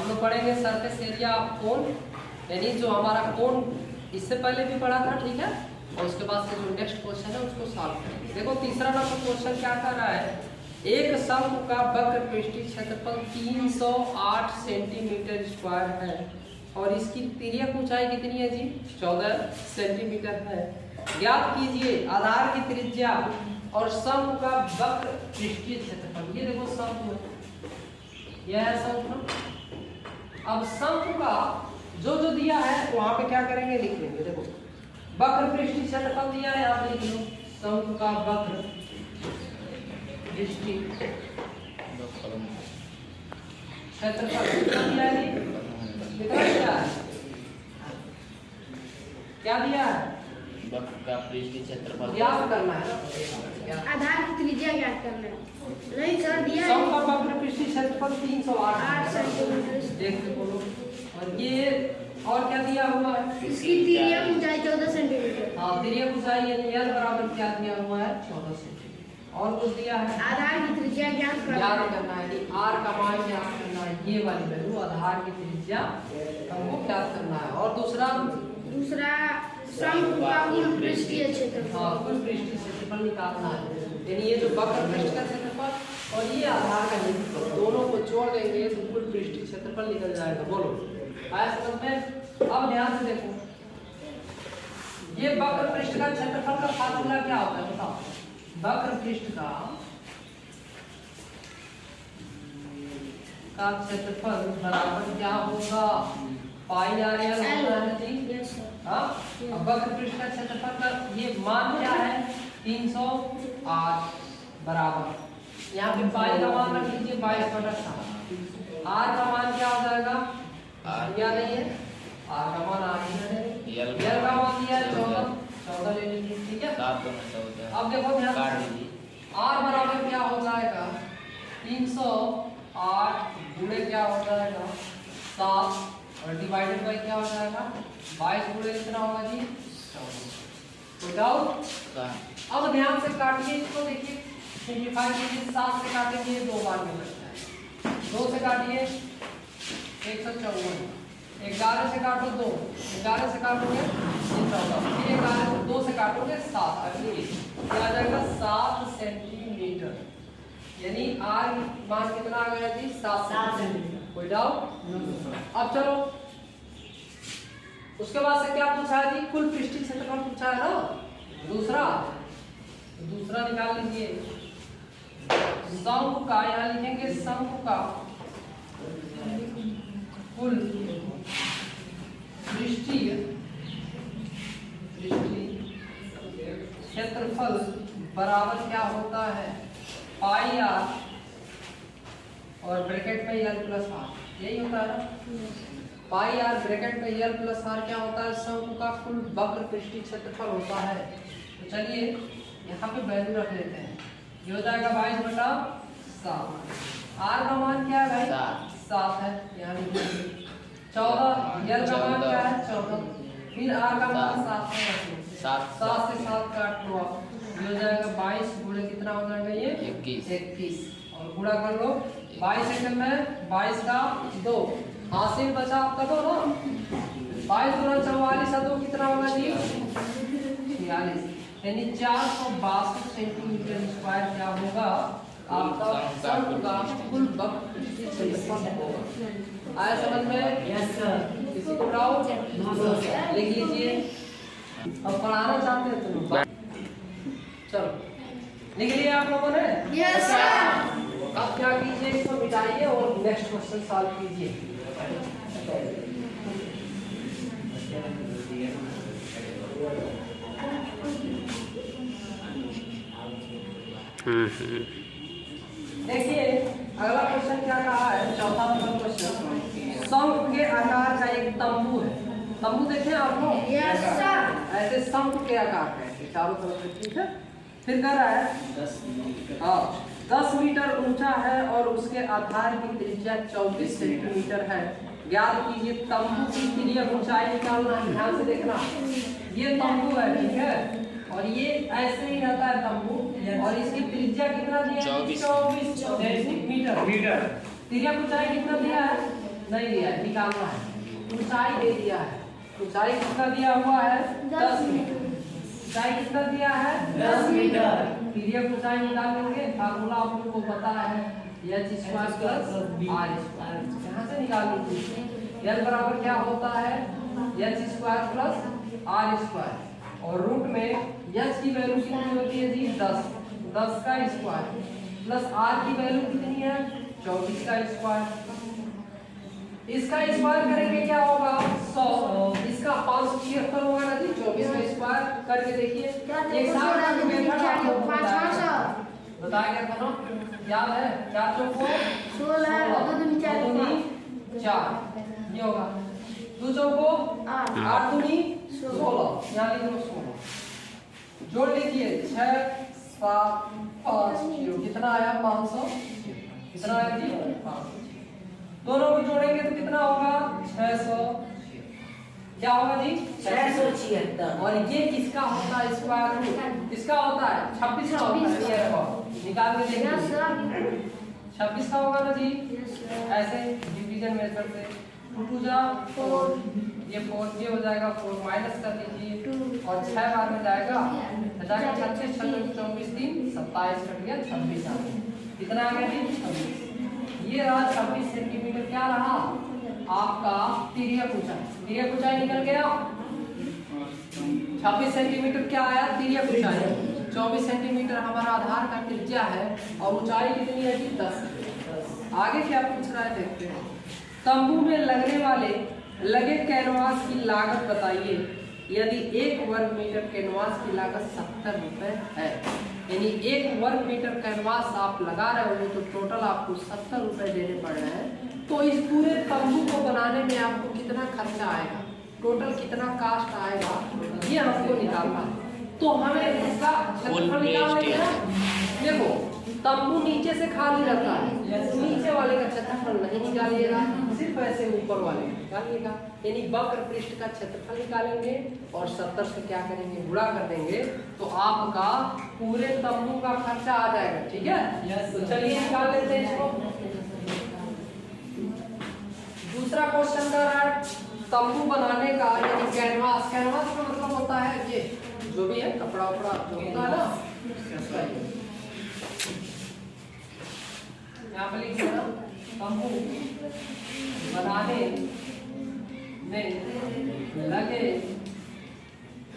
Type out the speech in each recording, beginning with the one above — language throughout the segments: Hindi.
हम लोग पढ़ेंगे सरफेस एरिया ऑफ कोन, यानी जो हमारा कोन इससे पहले भी पढ़ा था, ठीक है। और उसके बाद से जो नेक्स्ट क्वेश्चन है उसको सॉल्व करेंगे। देखो तीसरा नंबर क्वेश्चन क्या कर रहा है, एक शंकु का वक्र पृष्ठीय क्षेत्रफल 308 सेंटीमीटर स्क्वायर है और इसकी तिर्यक ऊंचाई कितनी है जी, 14 सेंटीमीटर है। ज्ञात कीजिए आधार की त्रिज्या और शंकु का वक्र पृष्ठीय क्षेत्रफल। ये देखो शंकु है, यह है शंकु। अब शंकु का जो जो दिया है वहां पे क्या करेंगे, लिख लेंगे। देखो वक्र पृष्ठीय क्षेत्रफल दिया है, आप लिख लो शंकु का वक्र पृष्ठीय क्षेत्रफल कितना दिया है, कितना दिया है, क्या दिया है, वक्र का पृष्ठीय क्षेत्रफल ज्ञात करना है, आधार की त्रिज्या ज्ञात करना है। नहीं सर दिया है शंकु का वक्र पृष्ठीय क्षेत्रफल 308 सेंटीमीटर। देख के बोलो। और ये और क्या दिया हुआ है, इसकी तिर्यक ऊंचाई 14 सेंटीमीटर। हाँ तिर्यक ऊंचाई यानी l बराबर क्या दिया हुआ है, 14 सेंटीमीटर। और कुछ दिया है, आधार की त्रिज्या ज्ञात करना ज्ञात है। करना है, यानी r का मान ज्ञात करना है, ये वाली वैल्यू आधार की त्रिज्या हमको ज्ञात करना है। और दूसरा शंकु का कुल पृष्ठीय क्षेत्रफल। हाँ कुल पृष्ठीय क्षेत्रफल निकालना है, यानी ये जो वक्र पृष्ठ का क्षेत्रफल और ये आधार का क्षेत्रफल दोनों को जोड़ देंगे तो कुल पृष्ठीय क्षेत्रफल निकल जाएगा। बोलो आया समझ में। अब ध्यान से देखो, ये वक्र पृष्ठ का क्षेत्रफल का फार्मूला क्या होता है बताओ। वक्र पृष्ठ का क्षेत्रफल बराबर क्या होगा, पाई आर एल होता है जी। Yes sir. हाँ अब वक्र पृष्ठ का क्षेत्रफल का ये मान क्या है, 308 बराबर, यहाँ पे पाई का मान रख लीजिए 22/7। आर का मान क्या हो जाएगा, दिया नहीं है, आर का मान आ ही नहीं, एल का मान दिया है 14 ले लीजिए, ठीक है। अब देखो ध्यान, आर बराबर क्या हो जाएगा, 308 गुणे क्या हो जाएगा 7 और डिवाइडेड बाय क्या हो जाएगा 22 गुणे कितना होगा जी 14। कोई डाउट। अब ध्यान से काटिए इसको, देखिए सिंपलीफाई कीजिए, 7 से काटेंगे 2 बार में बचता है, 2 से काटिए 154, 11 से काटो 2, 11 से काटोगे 14, फिर 11 से 2 से काटोगे 7, अगली क्या आ जाएगा 7 सेंटीमीटर, यानी आर मान कितना आ गया जी 7 सेंटीमीटर। कोई डाउट। अब चलो उसके बाद से क्या पूछा है जी, कुल पृष्ठीय क्षेत्रफल पूछा है ना, दूसरा निकाल लीजिए। शंकु का, यहाँ लिखेंगे शंकु का कुल पृष्ठीय क्षेत्रफल बराबर क्या होता है, पाई आर और ब्रैकेट में एल प्लस आर, यही होता है ना। पाई आर ब्रैकेट में एल प्लस आर क्या होता है, शंकु का कुल वक्र पृष्ठीय क्षेत्रफल होता है। तो चलिए यहाँ पे वैल्यू रख लेते हैं, ये हो जाएगा 22/7। आर का मान क्या है भाई 7 है, यहाँ लिखिए 14, एल का मान क्या है 14, फिर आर का मान 7 है, 7 से 7 काट लो आप, ये हो जाएगा 22 गुणे कितना हो जाएगा ये 21 और गुणा कर लो 22 सेकंड में 22 का 2 हासिल बचा आपका 2 ना, 22 गुणा 44 है 2 कितना होगा जी 46, यानी 462 सेंटीमीटर स्क्वायर क्या होगा आपका शंकु का कुल वक्र पृष्ठीय क्षेत्रफल होगा। आया समझ में? Yes sir. किसी को डाउट? लिख लीजिए। अब पढ़ाना चाहते हैं तुम, चलो लिख लिया आप लोगों ने? Yes sir. अब क्या कीजिए, इसको मिटाइए और नेक्स्ट क्वेश्चन सॉल्व कीजिए। देखिए अगला क्वेश्चन क्या कहा है, चौथा नंबर क्वेश्चन, शंकु के आकार का एक तंबू है। तंबू देखे आप लोग? Yes sir. ऐसे शंकु के आकार का है, चारों तरफ से, ठीक है। फिर कह रहा है हाँ 10 मीटर ऊंचा है और उसके आधार की त्रिज्या 24 सेंटीमीटर है। ज्ञात कीजिए तंबू की तिर्यक ऊंचाई निकालना है। ध्यान से देखना, ये तंबू है, ठीक है, और ये ऐसे ही रहता है तंबू, और इसकी त्रिज्या कितना दिया है? 24 मीटर। तिर्यक ऊंचाई कितना दिया है? नहीं दिया है, निकालना है। ऊंचाई दे दिया है, ऊंचाई कितना दिया हुआ है 10 मीटर। ऊंचाई कितना दिया है 10 मीटर। तिर्यक ऊंचाई निकालेंगे, फार्मूला आप लोगों को पता है h square plus r square. यहाँ से निकालेंगे l बराबर क्या होता है h square plus r square, और रूट में h की वैल्यू कितनी होती है जी 10 का स्क्वायर प्लस r की वैल्यू कितनी है 24 का स्क्वायर। इसका स्क्वायर करेंगे क्या होगा 100, इसका 576 होगा ना जी 24 का स्क्वायर करके देखिए। एक साथ का मेथड आपको बताया गया था ना, याद है 4 चौको 16 2 दूनी 4 ये होगा 2 चौको 8 दूनी 16, यहाँ लिख लो 16। जोड़ लीजिए 6 7 5 0 कितना आया 500, कितना आया जी 500। दोनों को जोड़ेंगे तो कितना होगा 600, क्या होगा जी 676। और ये किसका होता है स्क्वायर रूट, किसका होता है 26 का होता है। ये देखो निकाल के देखिए 26 का होगा ना जी, ऐसे डिवीजन मेथड से 2 2 जा 4, ये 4 ये हो जाएगा 4 माइनस कर लीजिए और 6 बार में जाएगा 36 36 24 3 27 कट गया 26 आ गया। कितना आ गया जी 26। ये रहा 26 सेंटीमीटर क्या रहा आपका तिर्यक ऊंचाई। तिर्यक ऊंचाई निकल गया 26 सेंटीमीटर क्या आया तिर्यक ऊंचाई। 24 सेंटीमीटर हमारा आधार का त्रिज्या है और ऊंचाई कितनी है जी 10। आगे क्या पूछ रहा है देखते हैं। तंबू में लगने वाले लगे कैनवास की लागत बताइए। यदि 1 वर्ग मीटर कैनवास की लागत 70 रुपए है, यानी 1 वर्ग मीटर कैनवास आप लगा रहे हो तो टोटल आपको 70 रुपए देने पड़ रहे हैं, तो इस पूरे तंबू को बनाने में आपको कितना खर्चा आएगा, टोटल कितना कास्ट आएगा, ये हमको निकालना है। तो हमें इसका क्षेत्रफल निकालना है। देखो तंबू नीचे से खाली रहता है, नीचे वाले का क्षेत्रफल नहीं निकालिएगा, सिर्फ ऐसे ऊपर वाले निकालिएगा। यानी वक्र पृष्ठ का क्षेत्रफल निकालेंगे और 70 से क्या करेंगे गुणा कर देंगे, तो आपका पूरे तंबू का खर्चा आ जाएगा। ठीक है तो चलिए निकाल लेते हैं इसको। दूसरा क्वेश्चन का रहा तंबू बनाने का, यानी कैनवास। कैनवास का मतलब होता है ये जो भी है कपड़ा वपड़ा जो होता है ना, यहाँ पे लिखिए ना तंबू बनाने में लगे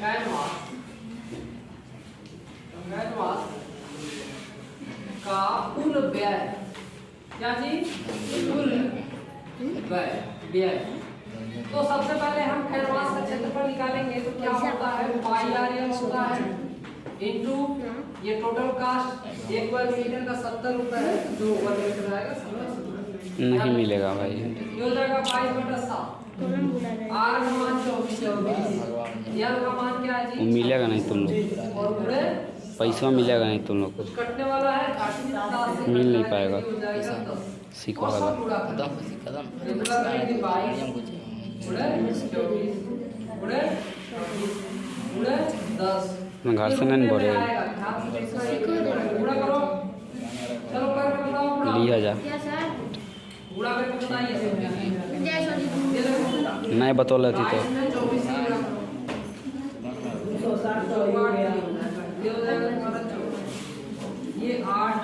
कैनवास का कुल व्यय, क्या जी कुल व्यय। तो सबसे पहले हम कैनवास का क्षेत्रफल निकालेंगे तो क्या होता है पाई आर ये होता है इनटू ये टोटल कास्ट 1 वर्ग मीटर का 70 रुपए है, जो वर्ग मीटर आएगा 70 नहीं मिलेगा भाई। ये हो जाएगा 22/7। आर का मान 24 एल का मान क्या है जी वो मिलेगा नहीं तुम लोग, और पूरे पैसा मिलेगा नहीं तुम लोग को, कुछ कटने वाला है 80 से मिल नहीं पाएगा। हो जाएगा 10 सीखो वाला कदम मैं घर से नहीं बोले लिया जा नहीं बतौले थी तो ये 8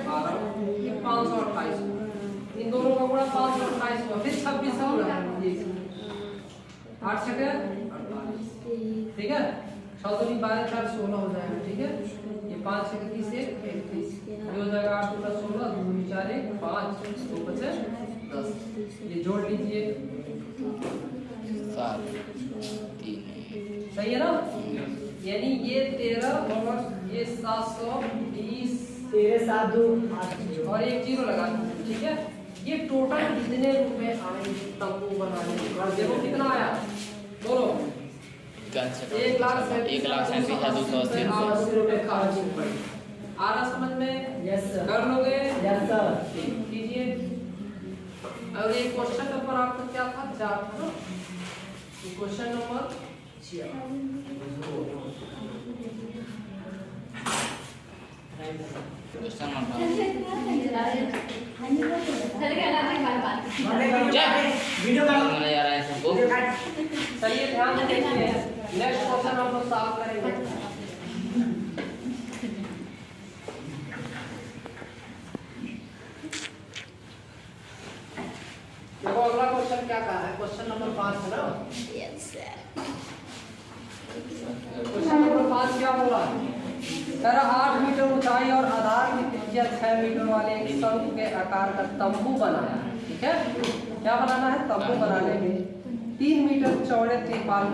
12 ये 528 इन दोनों का गुणा 528 हुआ, फिर 26 होगा 8 सेकंड 48। ठीक है 6 दूनी 12 4 16 हो जाएगा। ठीक है ये 5 से 31 31 ये हो जाएगा 8 + 16 2 4 1 5 2 बचे 10। ये जोड़ लीजिए 7 3 सही है ना, यानी ये 13 और ये 720 13 7 2 8 और एक 0 लगा दीजिए। ठीक है ये टोटल कितने रुपए आएंगे तंबू बनाने के बाद, देखो कितना आया बोलो 1,37,280 रुपए खर्च पड़े। आ रहा समझ में? यस सर कर लोगे? Yes sir. कीजिए। और ये क्वेश्चन नंबर आपका क्या था 4 था ना, question number 4 question number video का मजा आ रहा है सबको। चलिए ध्यान से देखिए, नेक्स्ट क्वेश्चन हम लोग सॉल्व करेंगे। देखो अगला क्वेश्चन क्या कहा है, क्वेश्चन नंबर 5 है ना। क्वेश्चन नंबर 5 क्या बोला है? 8 मीटर ऊंचाई और आधार की त्रिज्या 6 मीटर वाले एक शंकु के आकार का तंबू बनाना है। ठीक है, क्या बनाना है? तंबू बनाने में 3 मीटर चौड़े तिरपाल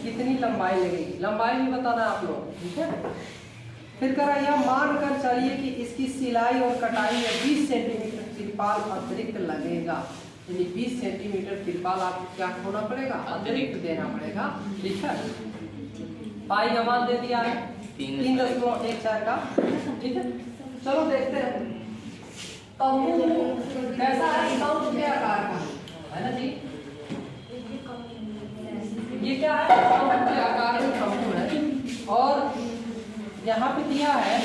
कितनी लंबाई लगेगी? लंबाई भी बताना है आप लोग। ठीक है, फिर करा यह मानकर चलिए कि इसकी सिलाई और कटाई में 20 सेंटीमीटर तिरपाल अतिरिक्त लगेगा। यानी 20 सेंटीमीटर तिरपाल आपको क्या होना पड़ेगा? अतिरिक्त देना पड़ेगा। ठीक है, पाई का मान दे दिया है 3.14 का। ठीक है, चलो देखते हैं तंबू कैसा है। तंबू के आकार का है ना जी, ये क्या है? तंबू के आकार में तंबू है और यहाँ पे दिया है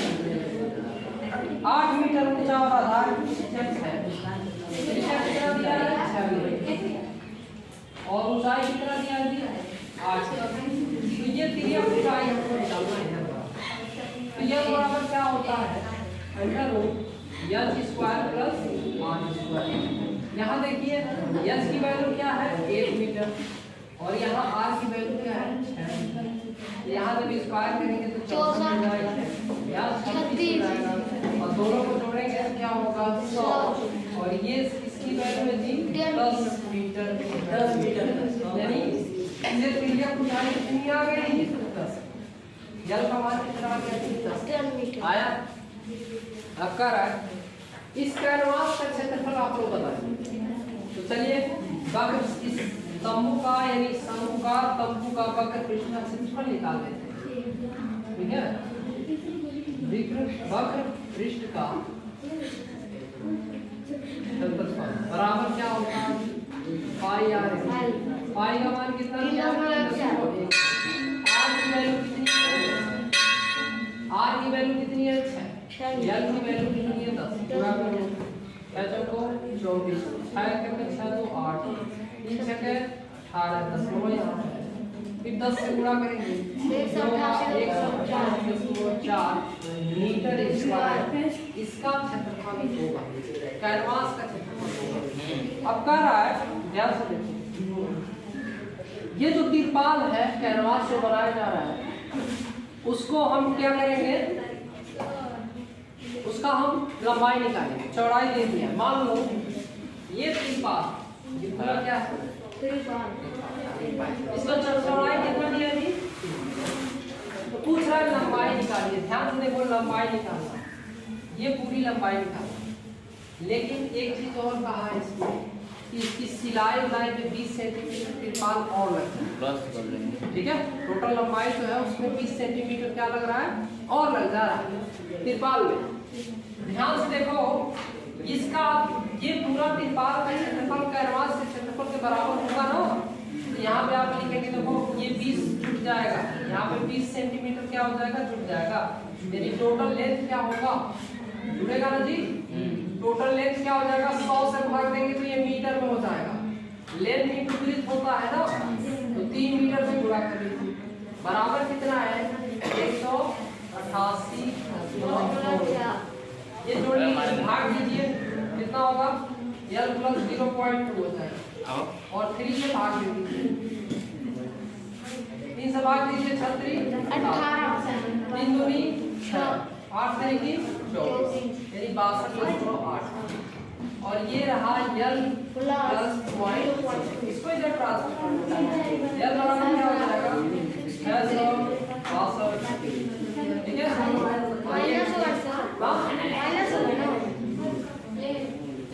8 मीटर ऊंचा और आधार है कितना दिया है? 6 मीटर और ऊंचाई कितना दिया है? 8। तो ये त्रिज्या ऊंचाई हमको निकालना है। तो यह बराबर क्या होता है? Under square plus 5 square. यहाँ देखिए यस की वैल्यू क्या है? 1 मीटर और यहाँ आर की वैल्यू क्या है? 6। यहाँ जब स्क्वायर करेंगे तो 64 हो जाएगा, यहाँ 36 हो जाएगा और दोनों को जोड़ेंगे तो क्या होगा? 100 और ये इसकी वैल्यू है जी 10 मीटर। 10 मीटर यानी ये त्रिज्या ऊंचाई कितनी आ गई? 10। जल का मान कितना आ गया? 10 मीटर आया। अब कर रहा है इस कैनवास का क्षेत्रफल आप लोग बताइए। तो चलिए वक्र इस तंबू का यानी शंकु का तंबू का वक्र पृष्ठ का क्षेत्रफल निकाल देते हैं। ठीक है, वक्र पृष्ठ का क्षेत्रफल बराबर क्या होता है? पाई आर। पाई का मान कितना दिया है? आर की वैल्यू कितनी है? आर की वैल्यू कितनी है? 6। एल की वैल्यू कितनी है? 10। पूरा करो 6 को 24 6 करके 6 तो 8 3 6 के 18 10 हो यहाँ फिर 10 से गुणा करेंगे 104 मीटर स्क्वायर इसका क्षेत्रफल होगा, कैनवास का क्षेत्रफल होगा। अब कह रहा है ध्यान से देखिए, ये जो तिरपाल है कैनवास से बनाया जा रहा है उसको हम क्या करेंगे? उसका हम लंबाई निकालेंगे, चौड़ाई दे दिया। मान लो ये तिरपाल ये पूरा क्या है? इसका चौड़ाई कितना दिया जी? तो पूछ रहा है लंबाई निकालिए। ध्यान से देखो, लंबाई निकालना, ये पूरी लंबाई निकालना। लेकिन एक चीज और कहा है इसमें कि इसकी सिलाई उलाई में 20 सेंटीमीटर तिरपाल और लगता है। ठीक है, टोटल लंबाई जो है उसमें 20 सेंटीमीटर क्या लग रहा है? और लग जा रहा है तिरपाल में। ध्यान से देखो, इसका ये पूरा तिरपाल का क्षेत्रफल कैनवास के क्षेत्रफल के बराबर होगा ना। यहाँ पे आप लिखेंगे देखो ये 20 जुट जाएगा, यहाँ पे 20 सेंटीमीटर क्या हो जाएगा? जुट जाएगा। यानी टोटल लेंथ क्या होगा? जुड़ेगा ना जी। टोटल लेंथ क्या हो जाएगा? 100 से भाग देंगे तो ये मीटर में हो जाएगा। लेंथ इंटू होता है ना, तो 3 मीटर से गुणा कर लीजिए। बराबर कितना है? 188। ये जोड़िए, भाग दीजिए, कितना होगा? L प्लस 0.2 हो जाएगा और 3 से भाग दीजिए। 3 से भाग दीजिए 36 18 3 दूनी 6 8 तरीकी 24 यानी 62.8 और ये रहा L प्लस 0.6। इसको इधर ट्रांसफर करना है। L बराबर क्या हो जाएगा? 662। ठीक है,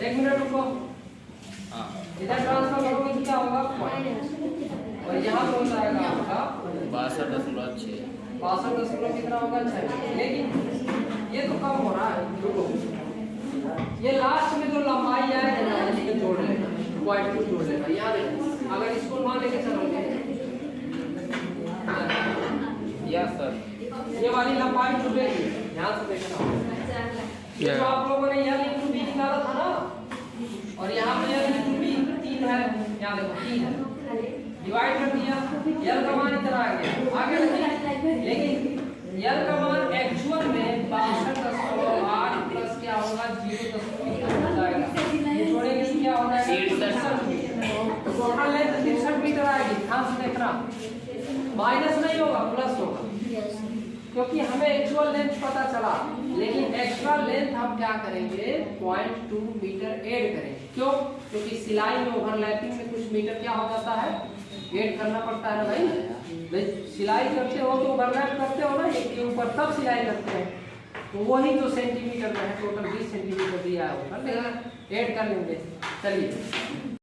एक मिनट रुको, इधर ट्रांसफर करोगे तो क्या होगा? और यहाँ पे हो जाएगा आपका 62.6 62 कितना होगा? 6। लेकिन ये तो कम हो रहा है, रुको, ये लास्ट में जो लंबाई आएगी ना इसको जोड़ लेना, पॉइंट को जोड़ लेना। याद है अगर इसको मान लेके चलोगे यस सर, ये वाली लंबाई जुड़ेगी। ध्यान से देखना, ये जो आप लोगों ने L इंटू B निकाला था ना, और यहाँ पे यल की दूरी 3 है, यहाँ देखो 3 है, डिवाइड कर दिया, यल का मान इतना आ गया, आगे बढ़िए। लेकिन यल का मान एक्चुअल में 62.8 प्लस क्या होगा 0.1 हो जाएगा, ये छोड़ेंगे तो क्या होगा 63 मीटर, तो टोटल लेंथ 63 मीटर आएगी। ध्यान से देखना, माइनस नहीं होगा प्लस होगा, क्योंकि हमें एक्चुअल लेंथ पता चला, लेकिन एक्स्ट्रा लेंथ हम क्या करेंगे 0.2 मीटर ऐड करेंगे। क्यों? क्योंकि सिलाई में ओवरलैपिंग में कुछ मीटर क्या हो जाता है, ऐड करना पड़ता है ना भाई। सिलाई करते हो तो ओवरलैप करते हो ना एक के ऊपर, तब सिलाई करते हैं, तो वही जो सेंटीमीटर में है टोटल 20 सेंटीमीटर दिया है वो कर लेना, ऐड कर लेंगे। चलिए